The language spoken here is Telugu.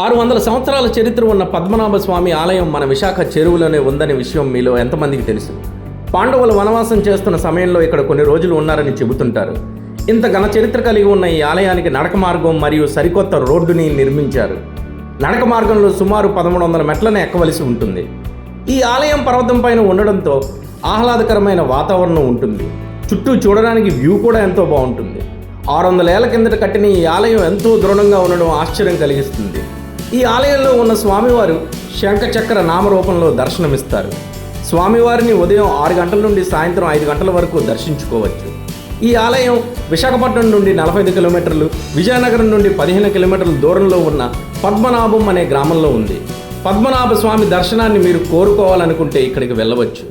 600 సంవత్సరాల చరిత్ర ఉన్న పద్మనాభ స్వామి ఆలయం మన విశాఖ చెరువులోనే ఉందనే విషయం మీలో ఎంతమందికి తెలుసు? పాండవులు వనవాసం చేస్తున్న సమయంలో ఇక్కడ కొన్ని రోజులు ఉన్నారని చెబుతుంటారు. ఇంత ఘన చరిత్ర కలిగి ఉన్న ఈ ఆలయానికి నడక మార్గం మరియు సరికొత్త రోడ్డుని నిర్మించారు. నడక మార్గంలో సుమారు 1300 మెట్లను ఎక్కవలసి ఉంటుంది. ఈ ఆలయం పర్వతం పైన ఉండడంతో ఆహ్లాదకరమైన వాతావరణం ఉంటుంది. చుట్టూ చూడడానికి వ్యూ కూడా ఎంతో బాగుంటుంది. 600 ఏళ్ల కిందట కట్టిన ఈ ఆలయం ఎంతో దృఢంగా ఉండడం ఆశ్చర్యం కలిగిస్తుంది. ఈ ఆలయంలో ఉన్న స్వామివారు శంఖచక్ర నామరూపంలో దర్శనమిస్తారు. స్వామివారిని ఉదయం 6 గంటల నుండి సాయంత్రం 5 గంటల వరకు దర్శించుకోవచ్చు. ఈ ఆలయం విశాఖపట్నం నుండి 45 కిలోమీటర్లు, విజయనగరం నుండి 15 కిలోమీటర్ల దూరంలో ఉన్న పద్మనాభం అనే గ్రామంలో ఉంది. పద్మనాభ స్వామి దర్శనాన్ని మీరు కోరుకోవాలనుకుంటే ఇక్కడికి వెళ్ళవచ్చు.